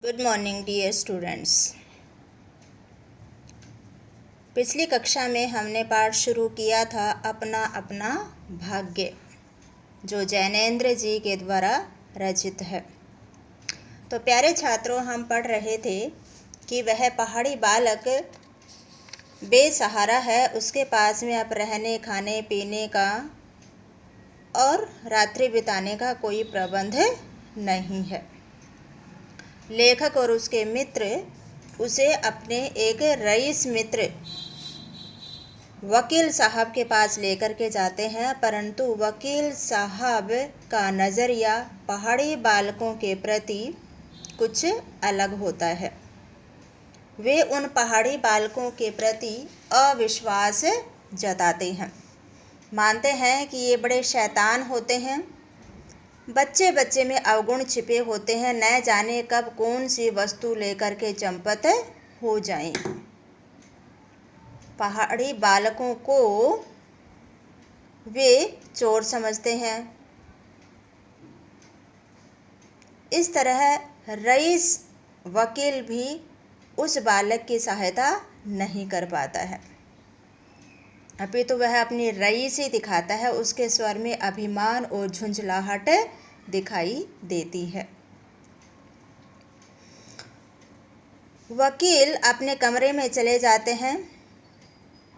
Good morning dear students. पिछली कक्षा में हमने पाठ शुरू किया था अपना अपना भाग्य, जो जैनेंद्र जी के द्वारा रचित है। तो प्यारे छात्रों, हम पढ़ रहे थे कि वह पहाड़ी बालक बेसहारा है, उसके पास में अब रहने खाने पीने का और रात्रि बिताने का कोई प्रबंध नहीं है। लेखक और उसके मित्र उसे अपने एक रईस मित्र वकील साहब के पास लेकर के जाते हैं, परंतु वकील साहब का नज़रिया पहाड़ी बालकों के प्रति कुछ अलग होता है। वे उन पहाड़ी बालकों के प्रति अविश्वास जताते हैं, मानते हैं कि ये बड़े शैतान होते हैं, बच्चे बच्चे में अवगुण छिपे होते हैं, न जाने कब कौन सी वस्तु लेकर के चंपत हो जाएं। पहाड़ी बालकों को वे चोर समझते हैं। इस तरह रईस वकील भी उस बालक की सहायता नहीं कर पाता है। अभी तो वह अपनी रईसी दिखाता है, उसके स्वर में अभिमान और झुंझलाहट दिखाई देती है। वकील अपने कमरे में चले जाते हैं,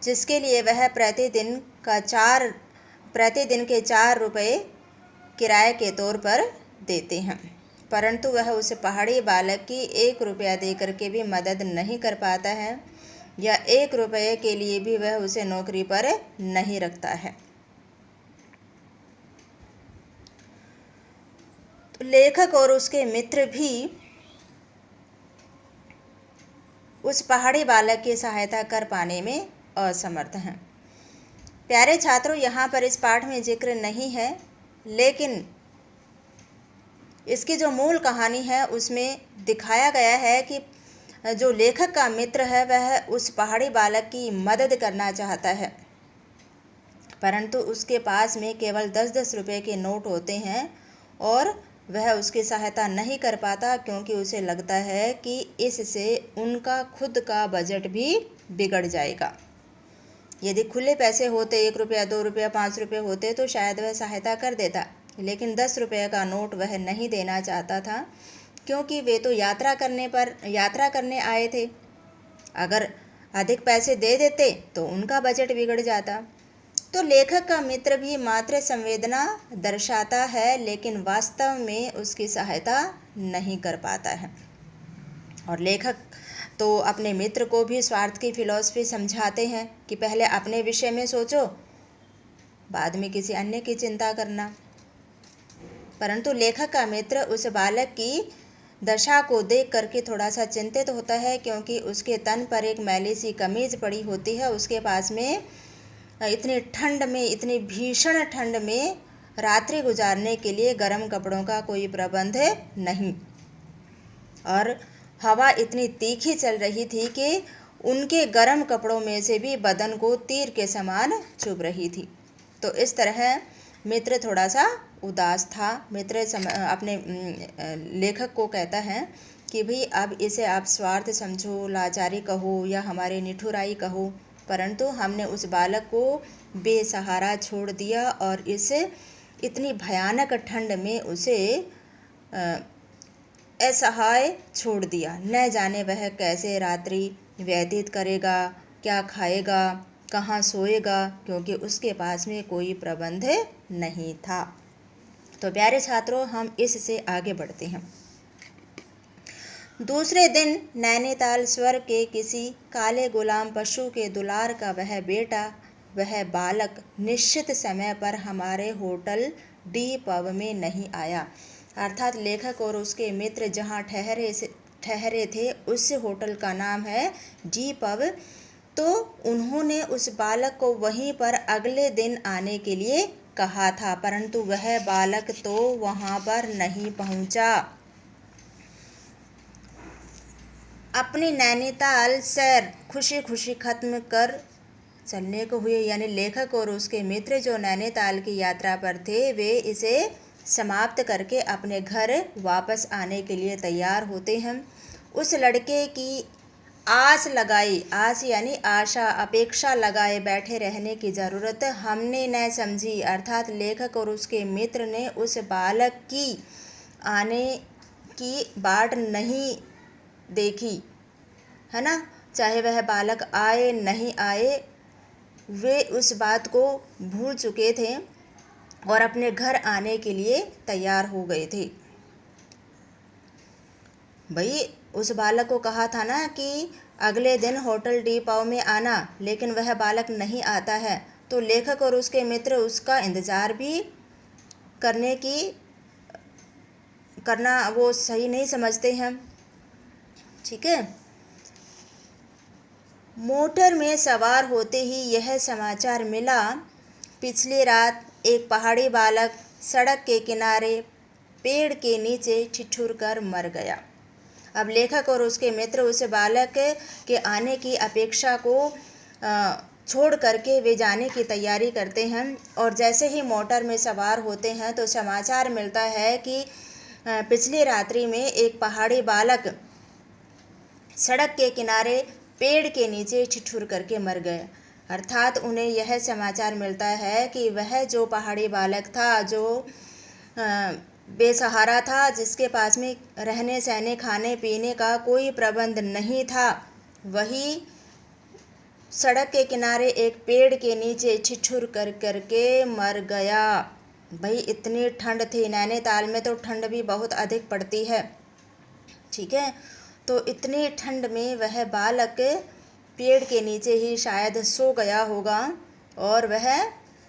जिसके लिए वह प्रतिदिन के 4 रुपये किराए के तौर पर देते हैं, परंतु वह उस पहाड़ी बालक की 1 रुपया दे करके भी मदद नहीं कर पाता है, या 1 रुपये के लिए भी वह उसे नौकरी पर नहीं रखता है। तो लेखक और उसके मित्र भी उस पहाड़ी बालक की सहायता कर पाने में असमर्थ हैं। प्यारे छात्रों, यहाँ पर इस पाठ में जिक्र नहीं है, लेकिन इसकी जो मूल कहानी है उसमें दिखाया गया है कि जो लेखक का मित्र है वह उस पहाड़ी बालक की मदद करना चाहता है, परंतु उसके पास में केवल 10-10 रुपये के नोट होते हैं और वह उसकी सहायता नहीं कर पाता, क्योंकि उसे लगता है कि इससे उनका खुद का बजट भी बिगड़ जाएगा। यदि खुले पैसे होते, 1 रुपया 2 रुपया 5 रुपये होते तो शायद वह सहायता कर देता, लेकिन 10 रुपये का नोट वह नहीं देना चाहता था, क्योंकि वे तो यात्रा करने आए थे। अगर अधिक पैसे दे देते तो उनका बजट बिगड़ जाता। तो लेखक का मित्र भी मात्र संवेदना दर्शाता है, लेकिन वास्तव में उसकी सहायता नहीं कर पाता है। और लेखक तो अपने मित्र को भी स्वार्थ की फिलॉसफी समझाते हैं कि पहले अपने विषय में सोचो, बाद में किसी अन्य की चिंता करना। परंतु लेखक का मित्र उस बालक की दशा को देख करके थोड़ा सा चिंतित होता है, क्योंकि उसके तन पर एक मैली सी कमीज पड़ी होती है। उसके पास में इतनी ठंड में, इतनी भीषण ठंड में रात्रि गुजारने के लिए गर्म कपड़ों का कोई प्रबंध नहीं, और हवा इतनी तीखी चल रही थी कि उनके गर्म कपड़ों में से भी बदन को तीर के समान चुभ रही थी। तो इस तरह मित्र थोड़ा सा उदास था। मित्र अपने लेखक को कहता है कि भाई अब इसे आप स्वार्थ समझो, लाचारी कहो या हमारे निठुराई कहो, परंतु हमने उस बालक को बेसहारा छोड़ दिया और इस इतनी भयानक ठंड में उसे असहाय छोड़ दिया। न जाने वह कैसे रात्रि व्यतीत करेगा, क्या खाएगा, कहाँ सोएगा, क्योंकि उसके पास में कोई प्रबंध नहीं था। तो प्यारे छात्रों, हम इससे आगे बढ़ते हैं। दूसरे दिन नैनीताल स्वर्ग के किसी काले गुलाम पशु के दुलार का वह बेटा, वह बालक निश्चित समय पर हमारे होटल डी पब में नहीं आया। अर्थात लेखक और उसके मित्र जहाँ ठहरे थे उस होटल का नाम है डी पब। तो उन्होंने उस बालक को वहीं पर अगले दिन आने के लिए कहा था, परंतु वह बालक तो वहाँ पर नहीं पहुँचा। अपनी नैनीताल सैर खुशी खुशी खत्म कर चलने को हुए, यानी लेखक और उसके मित्र जो नैनीताल की यात्रा पर थे वे इसे समाप्त करके अपने घर वापस आने के लिए तैयार होते हैं। उस लड़के की आस यानी आशा, अपेक्षा लगाए बैठे रहने की ज़रूरत हमने न समझी, अर्थात लेखक और उसके मित्र ने उस बालक की आने की बाट नहीं देखी, है ना। चाहे वह बालक आए नहीं आए, वे उस बात को भूल चुके थे और अपने घर आने के लिए तैयार हो गए थे। भाई उस बालक को कहा था ना कि अगले दिन होटल डी पाव में आना, लेकिन वह बालक नहीं आता है, तो लेखक और उसके मित्र उसका इंतज़ार भी करना वो सही नहीं समझते हैं। ठीक है। मोटर में सवार होते ही यह समाचार मिला, पिछली रात एक पहाड़ी बालक सड़क के किनारे पेड़ के नीचे ठिठुर कर मर गया। अब लेखक और उसके मित्र उस बालक के आने की अपेक्षा को छोड़ करके वे जाने की तैयारी करते हैं, और जैसे ही मोटर में सवार होते हैं तो समाचार मिलता है कि पिछली रात्रि में एक पहाड़ी बालक सड़क के किनारे पेड़ के नीचे ठिठुर करके मर गया। अर्थात उन्हें यह समाचार मिलता है कि वह जो पहाड़ी बालक था, जो बेसहारा था, जिसके पास में रहने सहने खाने पीने का कोई प्रबंध नहीं था, वही सड़क के किनारे एक पेड़ के नीचे ठिठुर कर करके मर गया। भाई इतनी ठंड थी, नैनीताल में तो ठंड भी बहुत अधिक पड़ती है। ठीक है। तो इतनी ठंड में वह बालक पेड़ के नीचे ही शायद सो गया होगा और वह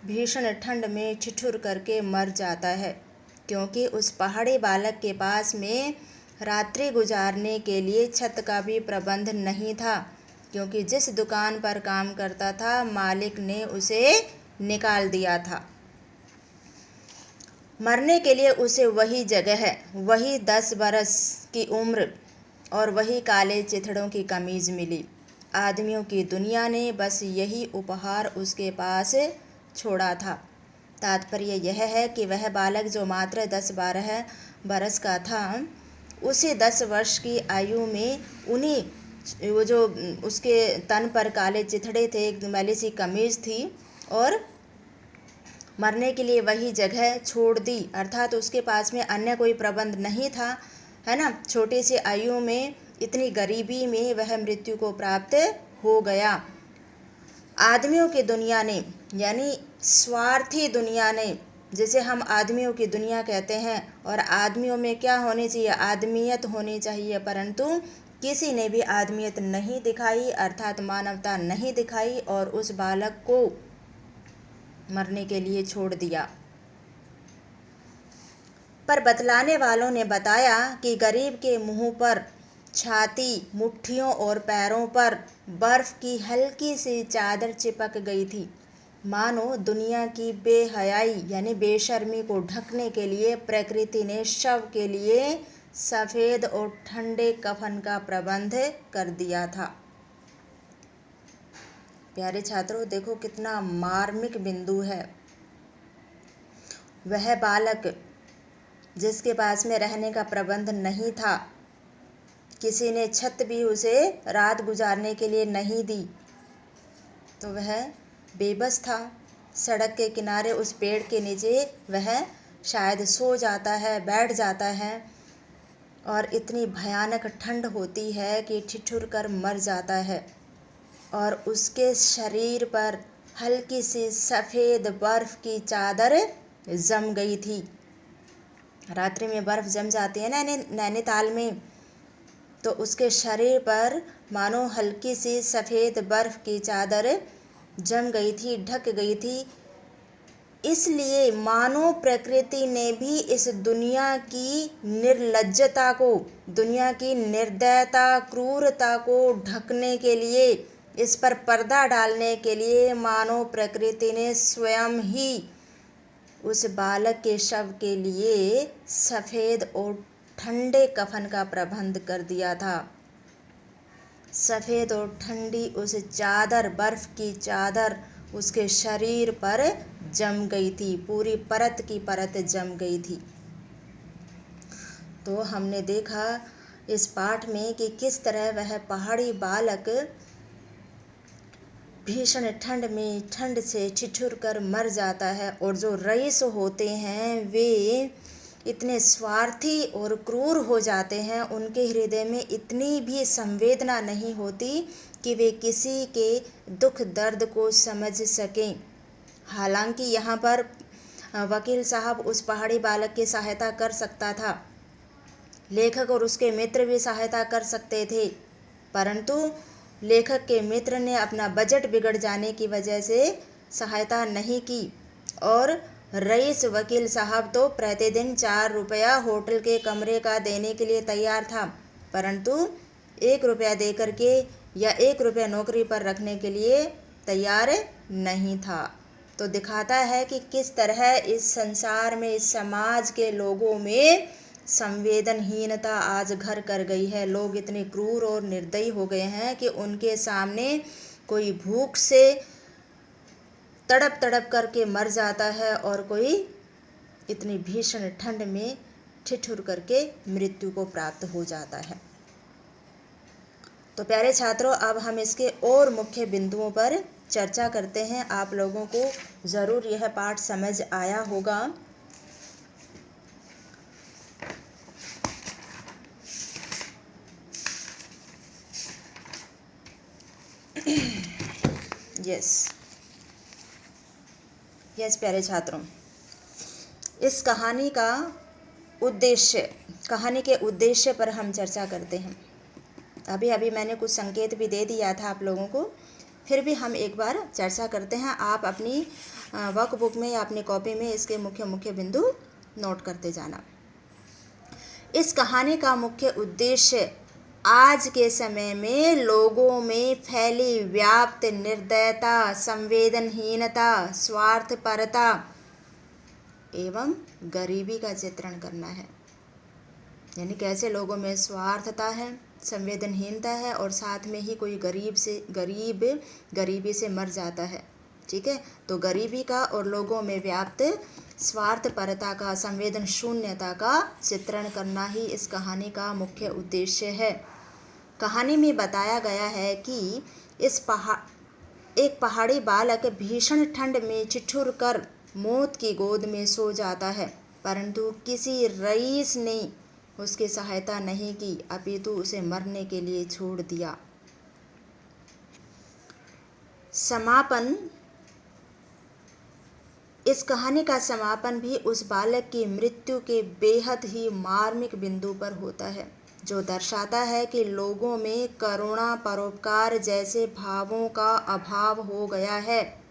भीषण ठंड में ठिठुर करके मर जाता है, क्योंकि उस पहाड़ी बालक के पास में रात्रि गुजारने के लिए छत का भी प्रबंध नहीं था, क्योंकि जिस दुकान पर काम करता था मालिक ने उसे निकाल दिया था। मरने के लिए उसे वही जगह, वही 10 बरस की उम्र और वही काले चिथड़ों की कमीज मिली। आदमियों की दुनिया ने बस यही उपहार उसके पास छोड़ा था। तात्पर्य यह है कि वह बालक जो मात्र 10-12 बरस का था, उसी 10 वर्ष की आयु में वो जो उसके तन पर काले चिथड़े थे, एक मैली सी कमीज थी, और मरने के लिए वही जगह छोड़ दी। अर्थात उसके पास में अन्य कोई प्रबंध नहीं था, है ना। छोटी सी आयु में, इतनी गरीबी में वह मृत्यु को प्राप्त हो गया। आदमियों की दुनिया ने, यानी स्वार्थी दुनिया ने, जिसे हम आदमियों की दुनिया कहते हैं, और आदमियों में क्या होनी चाहिए, आदमियत होनी चाहिए, परंतु किसी ने भी आदमियत नहीं दिखाई, अर्थात मानवता नहीं दिखाई, और उस बालक को मरने के लिए छोड़ दिया। पर बतलाने वालों ने बताया कि गरीब के मुंह पर, छाती, मुट्ठियों और पैरों पर बर्फ की हल्की सी चादर चिपक गई थी, मानो दुनिया की बेहयाई यानी बेशर्मी को ढकने के लिए प्रकृति ने शव के लिए सफ़ेद और ठंडे कफन का प्रबंध कर दिया था। प्यारे छात्रों, देखो कितना मार्मिक बिंदु है। वह बालक जिसके पास में रहने का प्रबंध नहीं था, किसी ने छत भी उसे रात गुजारने के लिए नहीं दी, तो वह बेबस था। सड़क के किनारे उस पेड़ के नीचे वह शायद सो जाता है, बैठ जाता है, और इतनी भयानक ठंड होती है कि ठिठुर कर मर जाता है, और उसके शरीर पर हल्की सी सफ़ेद बर्फ़ की चादर जम गई थी। रात्रि में बर्फ़ जम जाती है ना नैनीताल में, तो उसके शरीर पर मानो हल्की सी सफ़ेद बर्फ़ की चादर जम गई थी, ढक गई थी। इसलिए मानो प्रकृति ने भी इस दुनिया की निर्लज्जता को, दुनिया की निर्दयता, क्रूरता को ढकने के लिए, इस पर पर्दा डालने के लिए, मानो प्रकृति ने स्वयं ही उस बालक के शव के लिए सफ़ेद और ठंडे कफन का प्रबंध कर दिया था। सफ़ेद और ठंडी उस चादर, बर्फ़ की चादर उसके शरीर पर जम गई थी, पूरी परत की परत जम गई थी। तो हमने देखा इस पाठ में कि किस तरह वह पहाड़ी बालक भीषण ठंड में ठंड से ठिठुर कर मर जाता है, और जो रईस होते हैं वे इतने स्वार्थी और क्रूर हो जाते हैं, उनके हृदय में इतनी भी संवेदना नहीं होती कि वे किसी के दुख दर्द को समझ सकें। हालांकि यहाँ पर वकील साहब उस पहाड़ी बालक की सहायता कर सकता था, लेखक और उसके मित्र भी सहायता कर सकते थे, परंतु लेखक के मित्र ने अपना बजट बिगड़ जाने की वजह से सहायता नहीं की, और रईस वकील साहब तो प्रतिदिन 4 रुपया होटल के कमरे का देने के लिए तैयार था, परंतु 1 रुपया दे करके या 1 रुपया नौकरी पर रखने के लिए तैयार नहीं था। तो दिखाता है कि किस तरह इस संसार में, इस समाज के लोगों में संवेदनहीनता आज घर कर गई है। लोग इतने क्रूर और निर्दयी हो गए हैं कि उनके सामने कोई भूख से तड़प तड़प करके मर जाता है, और कोई इतनी भीषण ठंड में ठिठुर करके मृत्यु को प्राप्त हो जाता है। तो प्यारे छात्रों, अब हम इसके और मुख्य बिंदुओं पर चर्चा करते हैं। आप लोगों को ज़रूर यह पाठ समझ आया होगा। यस प्यारे छात्रों, इस कहानी के उद्देश्य पर हम चर्चा करते हैं। अभी मैंने कुछ संकेत भी दे दिया था आप लोगों को, फिर भी हम एक बार चर्चा करते हैं। आप अपनी वर्कबुक में या अपनी कॉपी में इसके मुख्य बिंदु नोट करते जाना। इस कहानी का मुख्य उद्देश्य आज के समय में लोगों में फैली व्याप्त निर्दयता, संवेदनहीनता, स्वार्थपरता एवं गरीबी का चित्रण करना है। यानी कैसे लोगों में स्वार्थता है, संवेदनहीनता है, और साथ में ही कोई गरीबी से मर जाता है। ठीक है, तो गरीबी का और लोगों में व्याप्त स्वार्थपरता का, संवेदन शून्यता का चित्रण करना ही इस कहानी का मुख्य उद्देश्य है। कहानी में बताया गया है कि एक पहाड़ी बालक भीषण ठंड में ठिठुर कर मौत की गोद में सो जाता है, परंतु किसी रईस ने उसकी सहायता नहीं की, अपितु उसे मरने के लिए छोड़ दिया। समापन, इस कहानी का समापन भी उस बालक की मृत्यु के बेहद ही मार्मिक बिंदु पर होता है, जो दर्शाता है कि लोगों में करुणा, परोपकार जैसे भावों का अभाव हो गया है।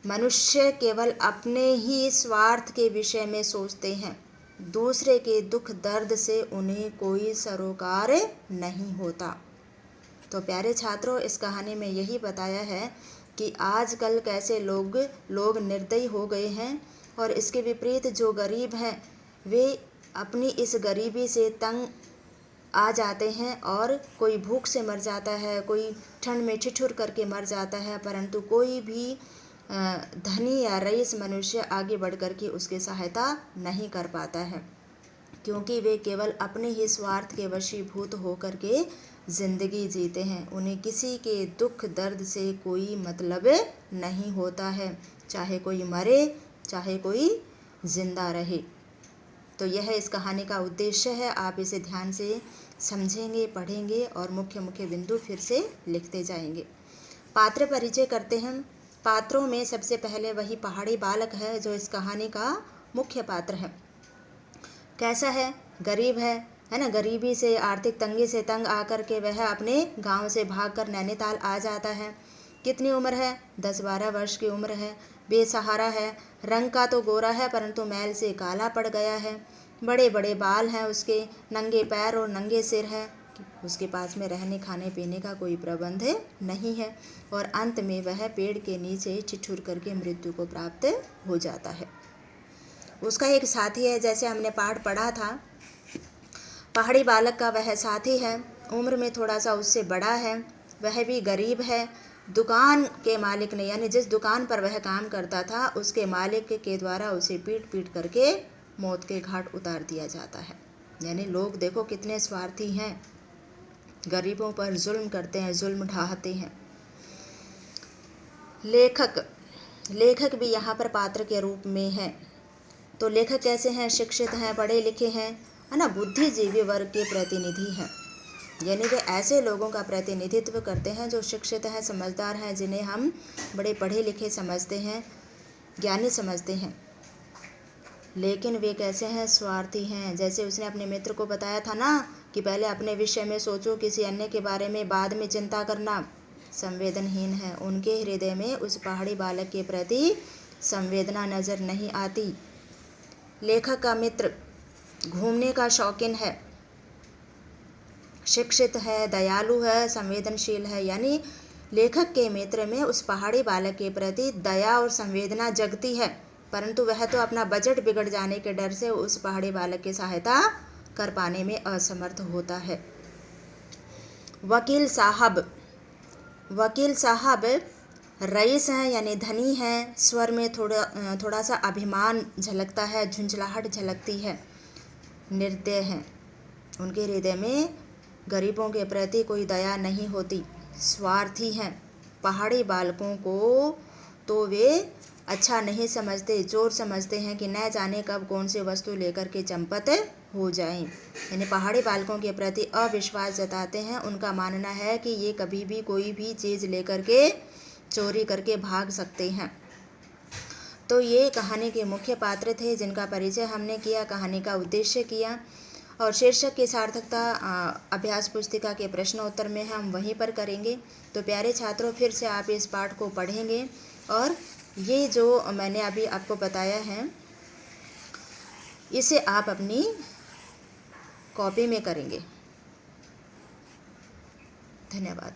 मनुष्य केवल अपने ही स्वार्थ के विषय में सोचते हैं, दूसरे के दुख दर्द से उन्हें कोई सरोकार नहीं होता। तो प्यारे छात्रों, इस कहानी में यही बताया है कि आजकल कैसे लोग निर्दयी हो गए हैं, और इसके विपरीत जो गरीब हैं वे अपनी इस गरीबी से तंग आ जाते हैं, और कोई भूख से मर जाता है, कोई ठंड में ठिठुर करके मर जाता है, परंतु कोई भी धनी या रईस मनुष्य आगे बढ़ कर के उसकी सहायता नहीं कर पाता है, क्योंकि वे केवल अपने ही स्वार्थ के वशीभूत होकर के जिंदगी जीते हैं। उन्हें किसी के दुख दर्द से कोई मतलब नहीं होता है, चाहे कोई मरे चाहे कोई जिंदा रहे। तो यह इस कहानी का उद्देश्य है। आप इसे ध्यान से समझेंगे, पढ़ेंगे और मुख्य बिंदु फिर से लिखते जाएंगे। पात्र परिचय करते हैं। पात्रों में सबसे पहले वही पहाड़ी बालक है जो इस कहानी का मुख्य पात्र है। कैसा है? गरीब है ना। गरीबी से, आर्थिक तंगी से तंग आकर के वह अपने गांव से भागकर नैनीताल आ जाता है। कितनी उम्र है? 10-12 वर्ष की उम्र है। बेसहारा है। रंग का तो गोरा है परंतु मैल से काला पड़ गया है। बड़े बड़े बाल हैं उसके, नंगे पैर और नंगे सिर है। उसके पास में रहने खाने पीने का कोई प्रबंध नहीं है, और अंत में वह पेड़ के नीचे ठिठुर करके मृत्यु को प्राप्त हो जाता है। उसका एक साथी है, जैसे हमने पाठ पढ़ा था, पहाड़ी बालक का वह साथी है, उम्र में थोड़ा सा उससे बड़ा है, वह भी गरीब है, दुकान के मालिक ने, यानी जिस दुकान पर वह काम करता था, उसके मालिक के द्वारा उसे पीट पीट करके मौत के घाट उतार दिया जाता है। यानी लोग देखो कितने स्वार्थी हैं, गरीबों पर जुल्म करते हैं, जुल्म ढाहते हैं। लेखक भी यहाँ पर पात्र के रूप में है। तो लेखक कैसे हैं? शिक्षित हैं, पढ़े लिखे हैं, है ना, बुद्धिजीवी वर्ग के प्रतिनिधि हैं। यानी वे ऐसे लोगों का प्रतिनिधित्व करते हैं जो शिक्षित हैं, समझदार हैं, जिन्हें हम बड़े पढ़े लिखे समझते हैं, ज्ञानी समझते हैं। लेकिन वे कैसे हैं? स्वार्थी हैं। जैसे उसने अपने मित्र को बताया था ना कि पहले अपने विषय में सोचो, किसी अन्य के बारे में बाद में चिंता करना। संवेदनहीन है। उनके हृदय में उस पहाड़ी बालक के प्रति संवेदना नजर नहीं आती। लेखक का मित्र घूमने का शौकीन है, शिक्षित है, दयालु है, संवेदनशील है। यानी लेखक के मित्र में उस पहाड़ी बालक के प्रति दया और संवेदना जगती है, परंतु वह तो अपना बजट बिगड़ जाने के डर से उस पहाड़ी बालक की सहायता कर पाने में असमर्थ होता है। वकील साहब रईस हैं, यानी धनी हैं। स्वर में थोड़ा सा अभिमान झलकता है, झुंझलाहट झलकती है, निर्दय हैं। उनके हृदय में गरीबों के प्रति कोई दया नहीं होती, स्वार्थी हैं। पहाड़ी बालकों को तो वे अच्छा नहीं समझते, चोर समझते हैं कि न जाने कब कौन सी वस्तु लेकर के चंपत हो जाएं। यानी पहाड़ी बालकों के प्रति अविश्वास जताते हैं। उनका मानना है कि ये कभी भी कोई भी चीज़ लेकर के चोरी करके भाग सकते हैं। तो ये कहानी के मुख्य पात्र थे जिनका परिचय हमने किया, कहानी का उद्देश्य किया, और शीर्षक की सार्थकता अभ्यास पुस्तिका के प्रश्नोत्तर में हम वहीं पर करेंगे। तो प्यारे छात्रों, फिर से आप इस पाठ को पढ़ेंगे और ये जो मैंने अभी आपको बताया है इसे आप अपनी कॉपी में करेंगे। धन्यवाद।